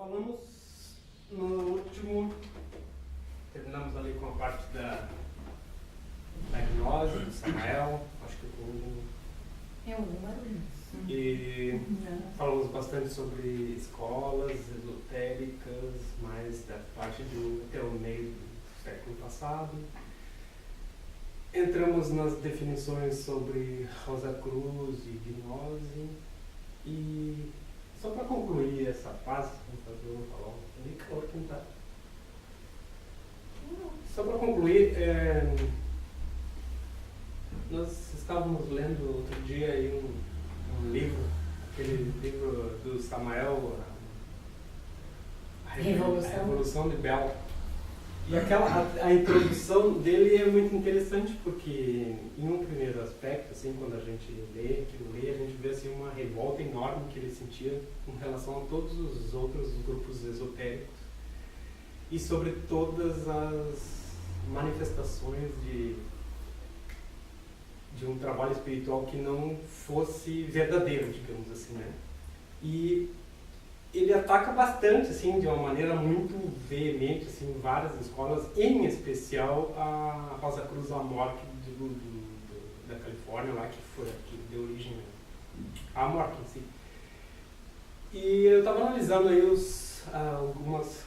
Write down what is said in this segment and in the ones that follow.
Falamos no último, terminamos ali com a parte da gnose, do Samael, acho que é um barulho. E falamos bastante sobre escolas esotéricas, mais da parte até o meio do século passado. Entramos nas definições sobre Rosa Cruz e gnose. E só para concluir essa fase, vou falar meio calor que não tá. Só para concluir, nós estávamos lendo outro dia aí um livro, aquele livro do Samael, a Revolução de Bel. E a introdução dele é muito interessante porque, em um primeiro aspecto, assim, quando a gente lê, a gente vê assim, uma revolta enorme que ele sentia com relação a todos os outros grupos esotéricos e sobre todas as manifestações de um trabalho espiritual que não fosse verdadeiro, digamos assim, né? E ele ataca bastante, assim, de uma maneira muito veemente, assim, várias escolas, em especial a Rosa Cruz Amorque da Califórnia, lá que deu origem à Amorque em si. E eu estava analisando aí algumas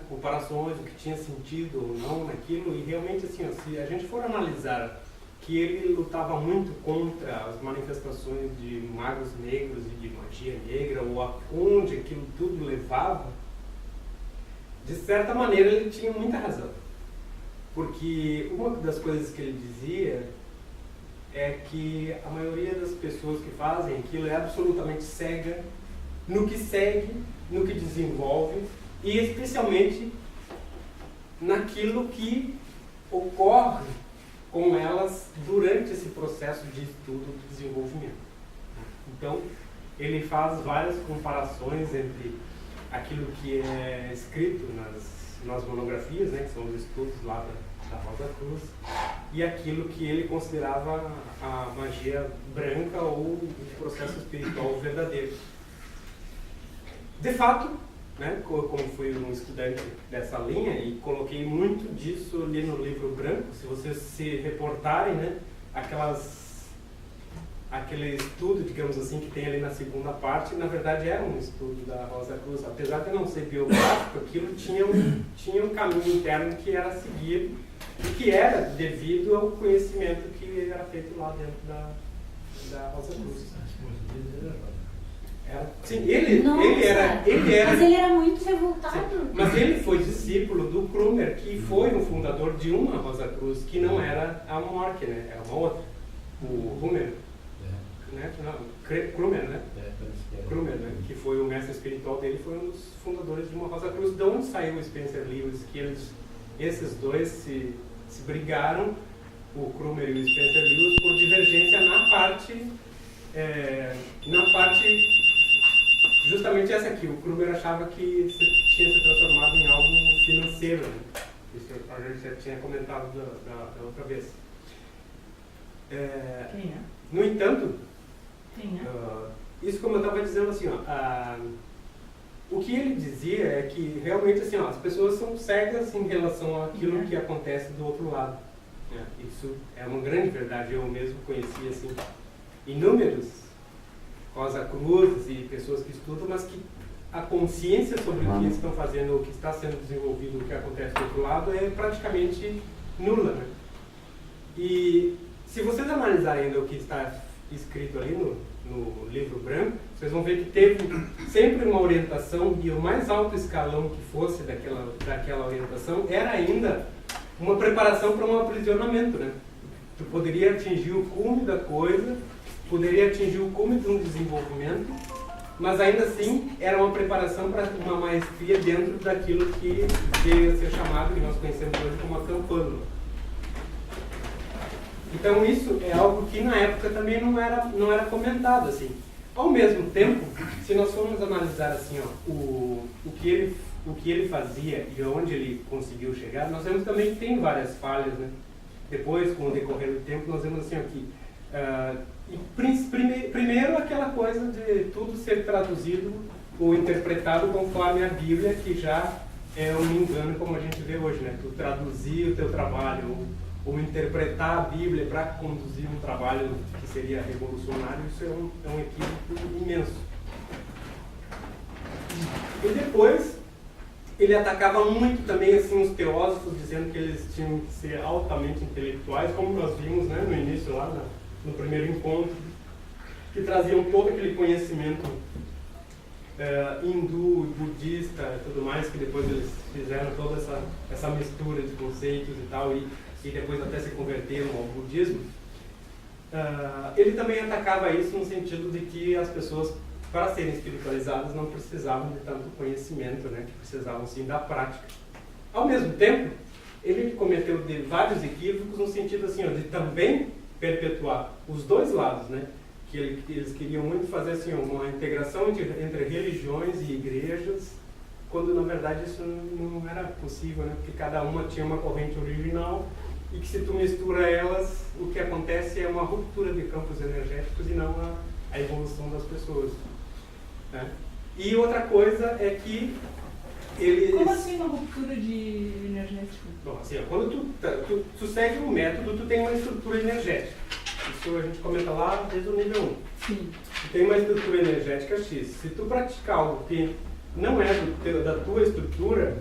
comparações, o que tinha sentido ou não naquilo, e realmente, assim, se a gente for analisar que ele lutava muito contra as manifestações de magos negros e de magia negra, ou aonde aquilo tudo levava, de certa maneira ele tinha muita razão. Porque uma das coisas que ele dizia é que a maioria das pessoas que fazem aquilo é absolutamente cega no que segue, no que desenvolve, e especialmente naquilo que ocorre com elas durante esse processo de estudo e desenvolvimento. Então, ele faz várias comparações entre aquilo que é escrito nas monografias, né, que são os estudos lá da Rosa Cruz, e aquilo que ele considerava a magia branca ou o processo espiritual verdadeiro. De fato, né, como fui um estudante dessa linha e coloquei muito disso ali no livro branco, se vocês se reportarem, né, aquele estudo, digamos assim, que tem ali na segunda parte, na verdade é um estudo da Rosa Cruz. Apesar de não ser biográfico, aquilo tinha um caminho interno que era seguido e que era devido ao conhecimento que era feito lá dentro da Rosa Cruz. Sim, ele era. Mas ele era muito revoltado. Sim, mas ele foi discípulo do Krumer, que foi o fundador de uma Rosa Cruz, que não era a Mork, né? Era uma outra. O Krumer. Né? Krumer, né? Krumer, né? Que foi o mestre espiritual dele, foi um dos fundadores de uma Rosa Cruz. De onde saiu o Spencer Lewis? Que esses dois se brigaram, o Krumer e o Spencer Lewis, por divergência na parte justamente essa aqui. O Krumer achava que tinha se transformado em algo financeiro, né? Isso a gente já tinha comentado da outra vez. Quem é? No entanto, Quem é? isso, como eu estava dizendo, assim, o que ele dizia é que realmente assim, as pessoas são cegas em relação àquilo que acontece do outro lado. Isso é uma grande verdade. Eu mesmo conheci assim, inúmeros Rosa Cruz e pessoas que estudam, mas que a consciência sobre o que eles estão fazendo, o que está sendo desenvolvido, o que acontece do outro lado é praticamente nula, né? E se vocês analisarem ainda o que está escrito ali no livro branco, vocês vão ver que teve sempre uma orientação, e o mais alto escalão que fosse daquela orientação era ainda uma preparação para um aprisionamento, né? Tu poderia atingir o cume da coisa, poderia atingir o cume de um desenvolvimento, mas ainda assim era uma preparação para uma maestria dentro daquilo que veio a ser chamado, que nós conhecemos hoje como a campânula. Então isso é algo que na época também não era comentado assim. Ao mesmo tempo, se nós formos analisar assim, o que ele fazia e onde ele conseguiu chegar, nós vemos também que tem várias falhas, né? Depois, com o decorrer do tempo, nós vemos assim aqui. Primeiro aquela coisa de tudo ser traduzido ou interpretado conforme a Bíblia, que já é um engano como a gente vê hoje, né? Tu traduzir o teu trabalho ou interpretar a Bíblia para conduzir um trabalho que seria revolucionário, isso é um equívoco imenso. E depois, ele atacava muito também assim, os teósofos, dizendo que eles tinham que ser altamente intelectuais, como nós vimos, né, no início, lá no primeiro encontro, que traziam todo aquele conhecimento hindu, budista e tudo mais, que depois eles fizeram toda essa mistura de conceitos e tal, e depois até se converteram ao budismo. Ele também atacava isso no sentido de que as pessoas, para serem espiritualizadas, não precisavam de tanto conhecimento, né, que precisavam sim da prática. Ao mesmo tempo, ele cometeu vários equívocos no sentido assim, ó, de também perpetuar os dois lados, né, que eles queriam muito fazer assim, uma integração entre religiões e igrejas, quando na verdade isso não era possível, né, porque cada uma tinha uma corrente original e que se tu mistura elas, o que acontece é uma ruptura de campos energéticos e não a evolução das pessoas. Né? E outra coisa é que eles... Como assim uma ruptura de energético? Bom, assim, ó, quando tu segue um método, tu tem uma estrutura energética. Isso a gente comenta lá desde o nível 1. Sim. Tu tem uma estrutura energética X. Se tu praticar algo que não é da tua estrutura,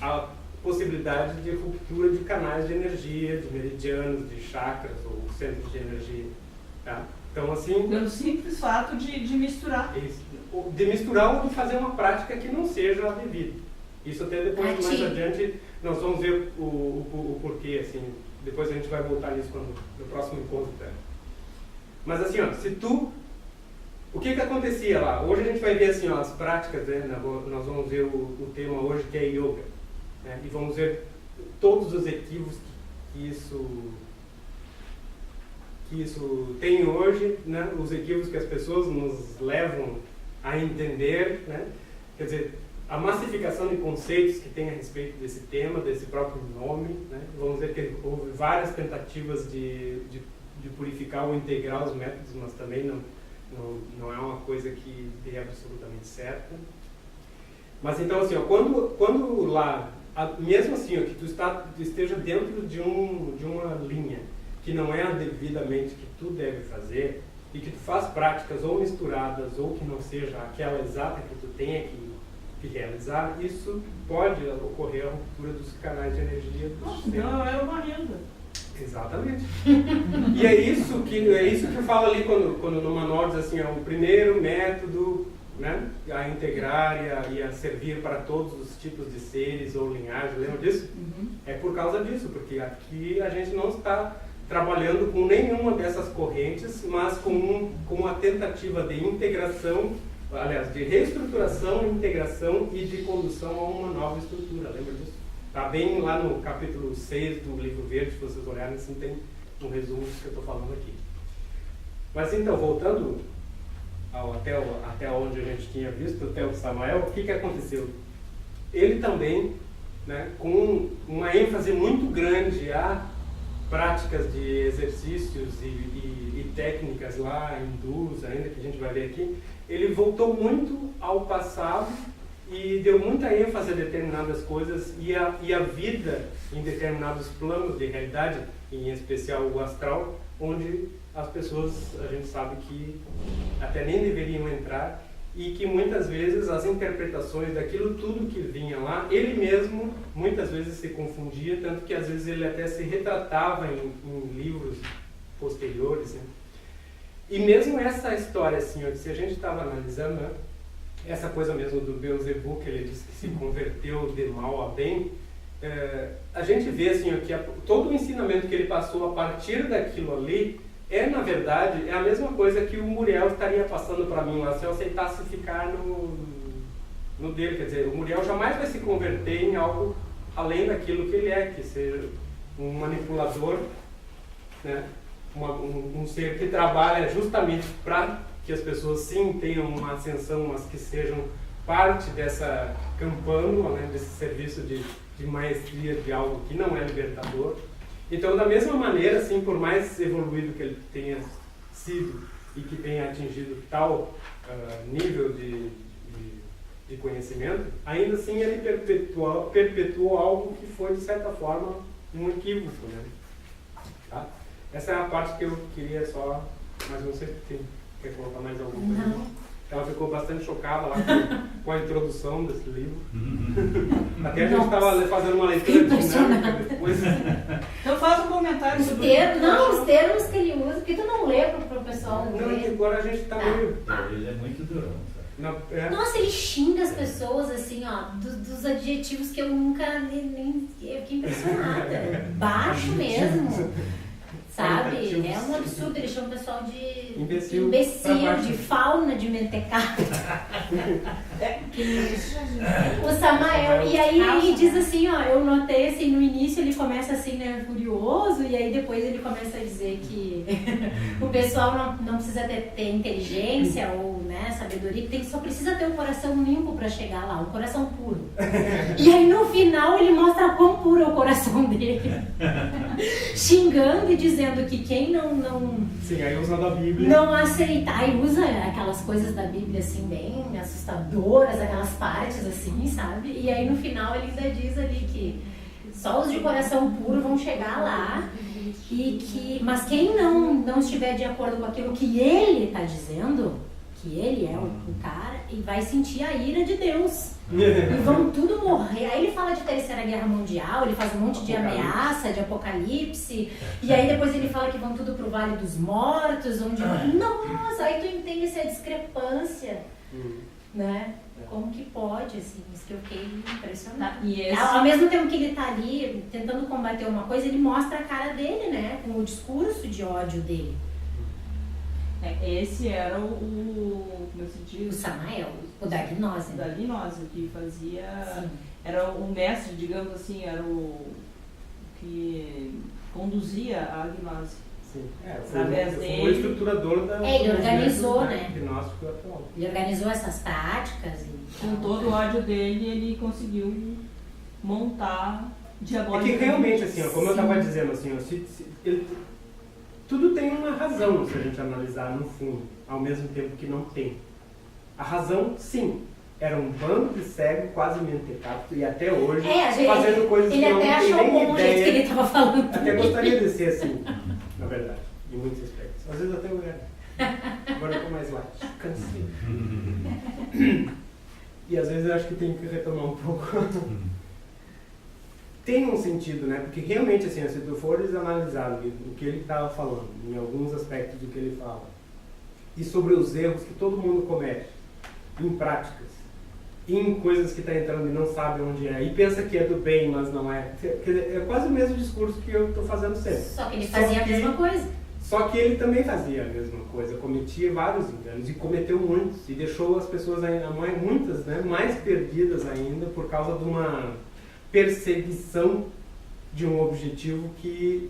a possibilidade de ruptura de canais de energia, de meridianos, de chakras ou centros de energia. Tá? Então, assim... Pelo simples fato de misturar. Isso. De misturar ou de fazer uma prática que não seja a devida. Isso até depois, mais adiante, nós vamos ver o porquê, assim. Depois a gente vai voltar nisso no próximo encontro. Tá? Mas assim, ó, se tu... O que acontecia lá? Hoje a gente vai ver assim, ó, as práticas, né? Nós vamos ver o tema hoje, que é yoga. Né? E vamos ver todos os equívocos que isso tem hoje, né? Os equívocos que as pessoas nos levam a entender, né? Quer dizer, a massificação de conceitos que tem a respeito desse tema, desse próprio nome, né? Vamos ver que houve várias tentativas de purificar ou integrar os métodos, mas também não é uma coisa que dê absolutamente certa. Mas então assim, ó, quando lá, mesmo assim, ó, que tu esteja dentro de uma linha que não é a devidamente que tu deve fazer, e que tu faz práticas ou misturadas, ou que não seja aquela exata que tu tenha que realizar, isso pode ocorrer a ruptura dos canais de energia do sistema. Não, era uma renda. Exatamente. E é isso que eu falo ali quando no manual diz assim, o primeiro método, né, a integrar e a servir para todos os tipos de seres ou linhagens, lembra disso? Uhum. É por causa disso, porque aqui a gente não está trabalhando com nenhuma dessas correntes, mas com uma tentativa de integração, aliás, de reestruturação, integração e de condução a uma nova estrutura, lembra disso? Está bem lá no capítulo 6 do livro verde, se vocês olharem, assim, tem um resumo do que eu estou falando aqui. Mas então, voltando até onde a gente tinha visto, até o Samael, o que aconteceu? Ele também, né, com uma ênfase muito grande a práticas de exercícios e técnicas lá, hindus ainda, que a gente vai ver aqui, ele voltou muito ao passado e deu muita ênfase a determinadas coisas e a vida em determinados planos de realidade, em especial o astral, onde as pessoas, a gente sabe que até nem deveriam entrar, e que muitas vezes as interpretações daquilo tudo que vinha lá, ele mesmo muitas vezes se confundia, tanto que às vezes ele até se retratava em livros posteriores, né? E mesmo essa história, assim, se a gente estava analisando, né, essa coisa mesmo do Beelzebub, que ele disse que se converteu de mal a bem, a gente vê assim, que todo o ensinamento que ele passou a partir daquilo ali, na verdade, é a mesma coisa que o Muriel estaria passando para mim lá, se eu aceitasse ficar no dele. Quer dizer, o Muriel jamais vai se converter em algo além daquilo que ele é, que seja um manipulador, né? Um ser que trabalha justamente para que as pessoas sim tenham uma ascensão, mas que sejam parte dessa campanha, né? Desse serviço de maestria de algo que não é libertador. Então, da mesma maneira, assim, por mais evoluído que ele tenha sido e que tenha atingido tal nível de de conhecimento, ainda assim ele perpetuou algo que foi, de certa forma, um equívoco, né? Tá? Essa é a parte que eu queria só, mas não sei se quer colocar mais alguma coisa. Não. Ela ficou bastante chocada lá com a introdução desse livro. Até a gente estava fazendo uma leitura dinâmica depois. Então faz um comentário sobre Os termos que ele usa, porque tu não lê pro pessoal Não, ler. agora a gente está meio... Ele é muito durão, sabe? Nossa, ele xinga as pessoas assim, ó, dos adjetivos que eu nunca nem eu fiquei impressionada. Baixo mesmo. Sabe? É um absurdo, eles chamam o pessoal de imbecil, de fauna de mentecado. O Samael, e aí ele diz assim, ó, eu notei assim, no início ele começa assim, né, furioso, e aí depois ele começa a dizer que o pessoal não precisa ter inteligência ou, né, sabedoria, que só precisa ter um coração limpo para chegar lá, um coração puro. E aí no final ele mostra quão puro é o coração dele. Xingando e dizendo que quem não Sim, aí usando a Bíblia. Não aceitar, e usa aquelas coisas da Bíblia assim, bem assustadoras, aquelas partes assim, sabe? E aí no final ele ainda diz ali que só os de coração puro vão chegar lá, mas quem não estiver de acordo com aquilo que ele está dizendo, que ele é o cara, e vai sentir a ira de Deus. E vão tudo morrer. Aí ele fala de Terceira Guerra Mundial, ele faz um monte de ameaça, de apocalipse, e aí depois ele fala que vão tudo pro Vale dos Mortos, onde... Nossa, aí tu entende essa discrepância, né? Como que pode, assim, isso que eu fiquei impressionada. Ao mesmo tempo que ele tá ali tentando combater uma coisa, ele mostra a cara dele, né? Com o discurso de ódio dele. Esse era como se diz? O Samael, o da gnose. Da gnose, que fazia... Sim. Era o mestre, digamos assim, era o que conduzia a gnose. Sim, através foi dele. o estruturador da... Ele organizou, né? Gnóstico atual. Ele organizou essas práticas. Com todo o ódio dele, ele conseguiu montar diabolicamente. É que realmente, assim, ó, como eu estava dizendo, assim, ó, tudo tem uma razão se a gente analisar no fundo, ao mesmo tempo que não tem. A razão, sim, era um bando de cego quase mentecapto e até hoje fazendo coisas que não tem nem ideia. Que ele estava falando. Até gostaria de ser assim, na verdade, em muitos aspectos. Às vezes até eu era. Agora eu tô mais light, cansei. E às vezes eu acho que tem que retomar um pouco. Tem um sentido, né? Porque realmente, assim, se tu fores analisar o que ele estava falando, em alguns aspectos do que ele fala, e sobre os erros que todo mundo comete, em práticas, em coisas que está entrando e não sabe onde é, e pensa que é do bem, mas não é. Quer dizer, é quase o mesmo discurso que eu estou fazendo sempre. Só que ele fazia a mesma coisa. Só que ele também fazia a mesma coisa, cometia vários enganos e cometeu muitos, e deixou as pessoas, ainda muitas, né, mais perdidas ainda por causa de uma perseguição de um objetivo que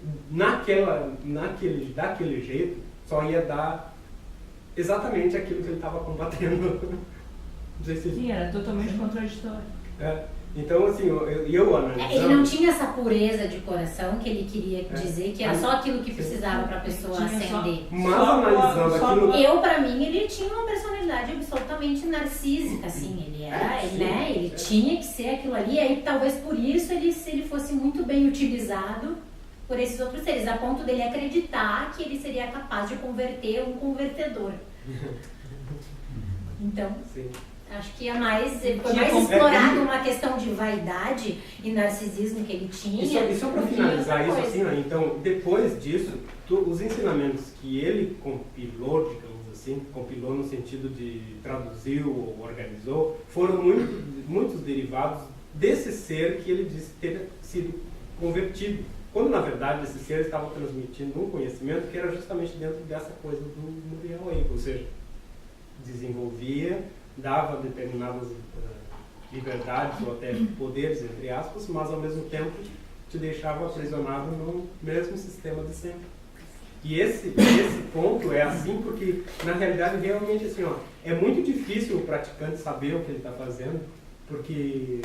daquele jeito só ia dar exatamente aquilo que ele estava combatendo. Não sei se... Sim, era totalmente contraditório. Então, assim, eu analisando... Ele não tinha essa pureza de coração que ele queria dizer, que era só aquilo que precisava para a pessoa ascender. Mas analisando aquilo... Para mim, ele tinha uma personalidade absolutamente narcísica, assim, ele era, né? Ele tinha que ser aquilo ali, e aí talvez por isso ele fosse muito bem utilizado por esses outros seres, a ponto dele acreditar que ele seria capaz de converter um convertedor. Então... Sim. Acho que foi mais explorado uma questão de vaidade e narcisismo que ele tinha. E só para finalizar isso, assim, ó, então, depois disso, os ensinamentos que ele compilou, digamos assim, compilou no sentido de traduziu ou organizou, foram muitos derivados desse ser que ele disse ter sido convertido. Quando, na verdade, esse ser estava transmitindo um conhecimento que era justamente dentro dessa coisa do Muriel aí, ou seja, desenvolvia, dava determinadas liberdades ou até poderes, entre aspas, mas ao mesmo tempo te deixava aprisionado no mesmo sistema de sempre. E esse ponto é assim porque, na realidade, realmente assim, ó, é muito difícil o praticante saber o que ele está fazendo, porque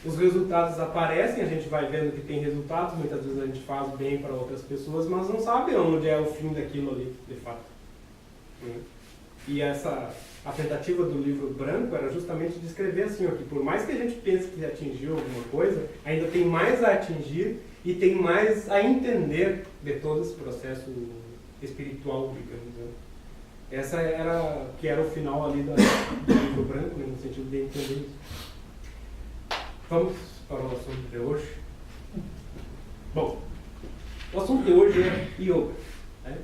os resultados aparecem, a gente vai vendo que tem resultados, muitas vezes a gente faz bem para outras pessoas, mas não sabe onde é o fim daquilo ali, de fato. E a tentativa do livro branco era justamente descrever assim, ó, que por mais que a gente pense que atingiu alguma coisa, ainda tem mais a atingir e tem mais a entender de todo esse processo espiritual, digamos. Né? Essa era o final ali do livro branco, né, no sentido de entender isso. Vamos para o assunto de hoje. Bom, o assunto de hoje é yoga. Né?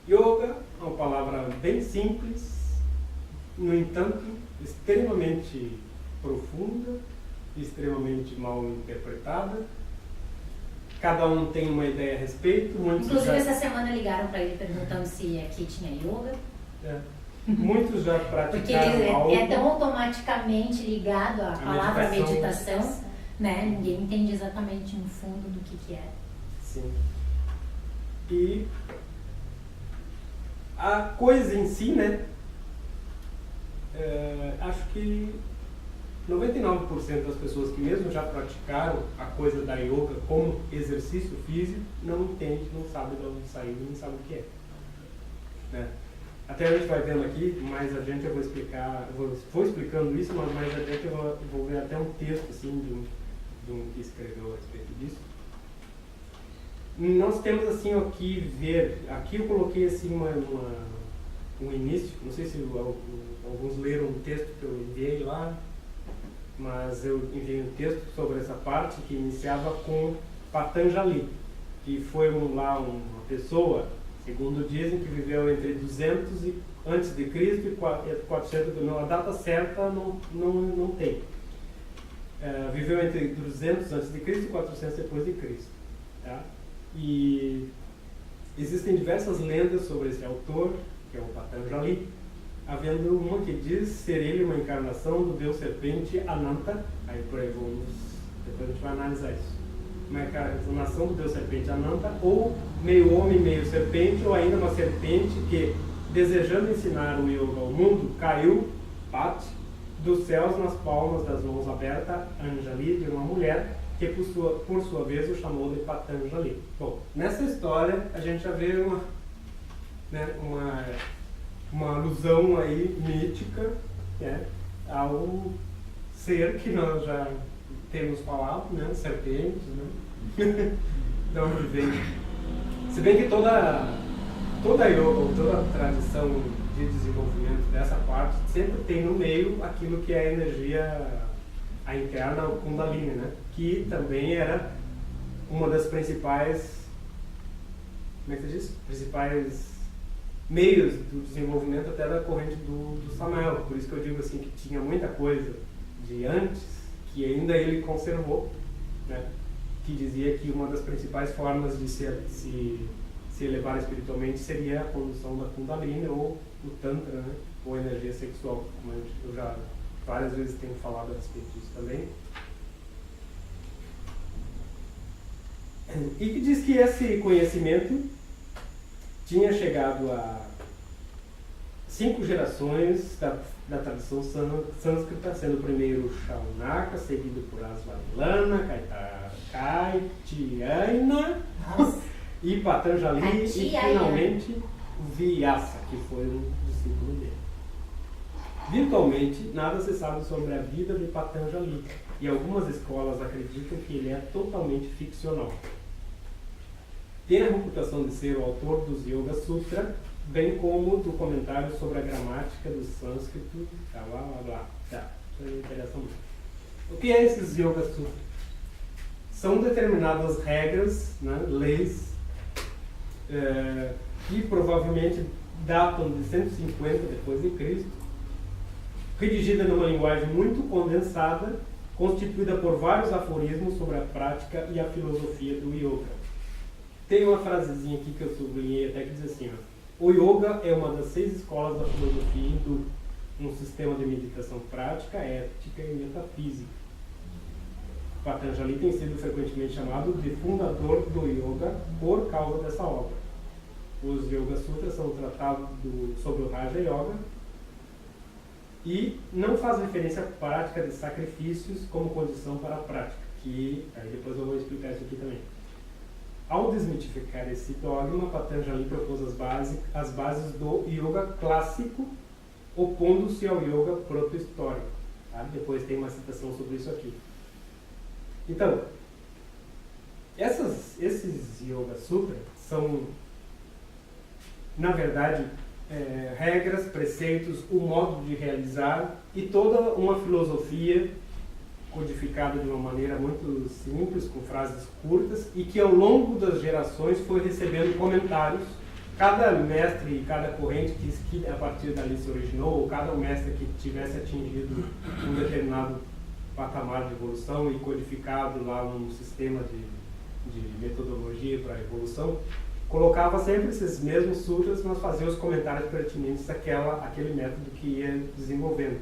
Yoga é uma palavra bem simples, no entanto, extremamente profunda, extremamente mal interpretada. Cada um tem uma ideia a respeito. Inclusive, essa semana ligaram para ele perguntando se aqui tinha yoga. Muitos já praticaram. Porque ele é tão automaticamente ligado à palavra meditação, né? Ninguém entende exatamente no fundo do que é. Sim. E a coisa em si, né? Acho que 99% das pessoas que mesmo já praticaram a coisa da yoga como exercício físico não entende, não sabe de onde saiu, não sabe o que é. Né? Até a gente vai vendo aqui, mais adiante eu vou explicar, vou explicando isso, mas mais adiante eu vou ver até um texto assim, de um que escreveu a respeito disso. Nós temos assim o que ver, aqui eu coloquei assim um início, não sei se alguns leram um texto que eu enviei lá, mas eu enviei um texto sobre essa parte que iniciava com Patanjali, que foi uma pessoa, segundo dizem, que viveu entre 200 antes de Cristo e 400, não, a data certa não tem. Viveu entre 200 antes de Cristo e 400 depois de Cristo. Tá? E existem diversas lendas sobre esse autor, que é o Patanjali, havendo uma que diz ser ele uma encarnação do deus serpente Ananta. Aí por aí depois a gente vai analisar isso. Uma encarnação do deus serpente Ananta, ou meio homem, meio serpente, ou ainda uma serpente que, desejando ensinar o yoga ao mundo, caiu, Pati, dos céus nas palmas das mãos abertas, Anjali, de uma mulher, que por sua vez o chamou de Patanjali. Bom, nessa história a gente já vê uma alusão aí mítica, né, ao ser que nós já temos falado, né, serpentes, né, de onde vem. Se bem que toda yoga, toda a tradição de desenvolvimento dessa parte sempre tem no meio aquilo que é a energia a interna, o Kundalini, né, que também era uma das principais, como é que se diz? Principais meios do desenvolvimento até da corrente do Samael. Por isso que eu digo assim que tinha muita coisa de antes que ainda ele conservou, né? Que dizia que uma das principais formas de se elevar espiritualmente seria a condução da Kundalini ou o Tantra, né? Ou a energia sexual, como eu já várias vezes tenho falado a respeito disso também. E que diz que esse conhecimento tinha chegado a 5 gerações da tradição sânscrita, sendo o primeiro Shaunaka, seguido por Asvalana, Kaitiyana e Patanjali, e finalmente Vyasa, que foi um discípulo dele. Virtualmente, nada se sabe sobre a vida de Patanjali, e algumas escolas acreditam que ele é totalmente ficcional. Tem a reputação de ser o autor dos Yoga Sutra, bem como do comentário sobre a gramática do sânscrito, Tá, isso aí interessa muito. O que é esses Yoga Sutra? São determinadas regras, né, leis, que provavelmente datam de 150 depois de Cristo, redigida numa linguagem muito condensada, constituída por vários aforismos sobre a prática e a filosofia do yoga. Tem uma frasezinha aqui que eu sublinhei até que diz assim, ó: o yoga é uma das 6 escolas da filosofia hindu, um sistema de meditação prática, ética e metafísica. Patanjali tem sido frequentemente chamado de fundador do yoga por causa dessa obra. Os Yoga Sutras são tratados sobre o Raja Yoga e não faz referência à prática de sacrifícios como condição para a prática, que aí depois eu vou explicar isso aqui também. Ao desmitificar esse dogma, Patanjali propôs as bases do yoga clássico, opondo-se ao yoga proto-histórico. Tá? Depois tem uma citação sobre isso aqui. Então, esses Yoga Sutras são, na verdade, regras, preceitos, o modo de realizar e toda uma filosofia codificada de uma maneira muito simples, com frases curtas, e que ao longo das gerações foi recebendo comentários. Cada mestre e cada corrente que a partir dali se originou, ou cada mestre que tivesse atingido um determinado patamar de evolução e codificado lá um sistema de metodologia para a evolução, colocava sempre esses mesmos sutras, mas fazia os comentários pertinentes àquele método que ia desenvolvendo.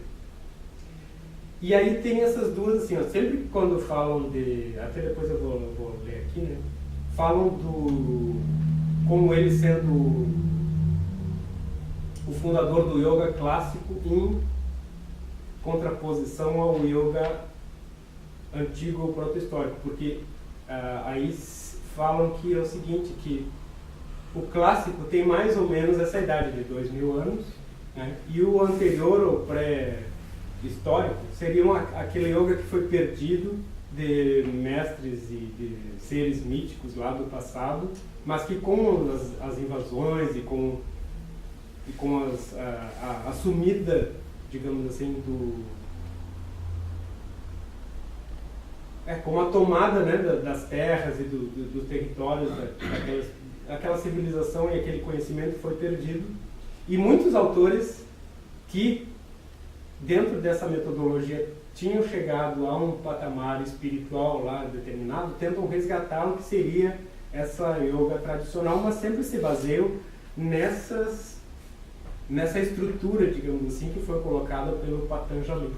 E aí tem essas duas, assim, ó, sempre quando falam de, até depois eu vou ler aqui, né, falam como ele sendo o fundador do yoga clássico em contraposição ao yoga antigo ou proto-histórico, porque aí falam que é o seguinte, que o clássico tem mais ou menos essa idade de 2000 anos, né, e o anterior ou pré-histórico seria aquele yoga que foi perdido de mestres e de seres míticos lá do passado, mas que com as invasões e com a sumida, digamos assim, com a tomada, né, das terras e dos territórios aquela civilização e aquele conhecimento foi perdido, e muitos autores que dentro dessa metodologia tinham chegado a um patamar espiritual lá determinado, tentam resgatar o que seria essa yoga tradicional, mas sempre se baseiam nessa estrutura, digamos assim, que foi colocada pelo Patanjali.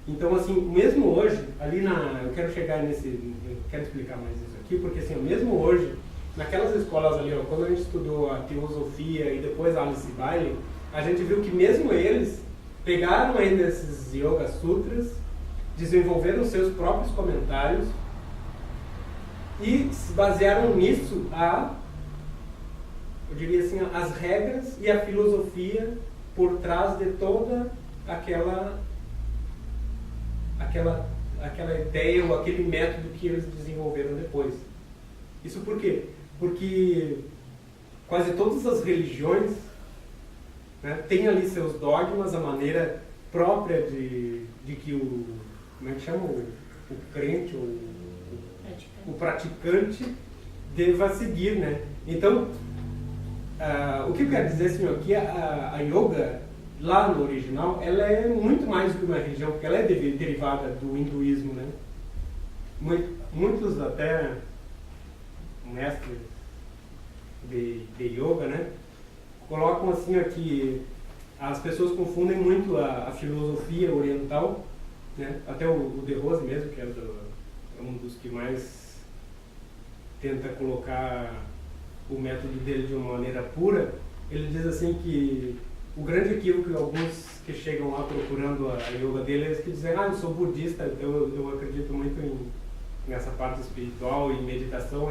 Então, assim, mesmo hoje, eu quero explicar mais isso aqui, porque assim, mesmo hoje, naquelas escolas ali, ó, quando a gente estudou a teosofia e depois a Alice Bailey, a gente viu que mesmo eles pegaram ainda esses Yoga Sutras, desenvolveram seus próprios comentários e se basearam nisso eu diria assim, as regras e a filosofia por trás de toda aquela ideia ou aquele método que eles desenvolveram depois. Isso por quê? Porque quase todas as religiões, né, têm ali seus dogmas, a maneira própria de que como é que chama? O crente, o praticante deva seguir, né? Então, o que eu quero dizer, assim, que a yoga, lá no original, ela é muito mais do que uma religião, porque ela é derivada do hinduísmo, né? Muitos até mestres de yoga, né, colocam assim que as pessoas confundem muito a filosofia oriental, né? Até o De Rose mesmo, que é um dos que mais tenta colocar o método dele de uma maneira pura, ele diz assim que o grande equívoco que alguns que chegam lá procurando a yoga dele é que dizem, eu sou budista, eu acredito muito nessa parte espiritual e meditação,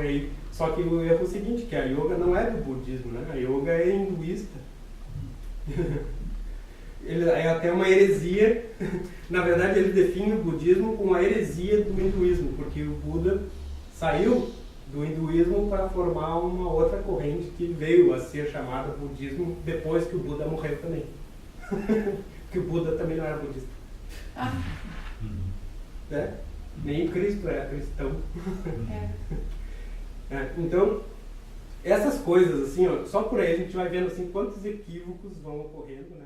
só que o erro é o seguinte, que a yoga não é do budismo, né? A yoga é hinduísta. Ele é até uma heresia. Na verdade, ele define o budismo como a heresia do hinduísmo, porque o Buda saiu do hinduísmo para formar uma outra corrente que veio a ser chamada budismo depois que o Buda morreu também. Que o Buda também não era budista. Né? Nem Cristo era cristão. Então, essas coisas, assim, só por aí a gente vai vendo assim, quantos equívocos vão ocorrendo, né?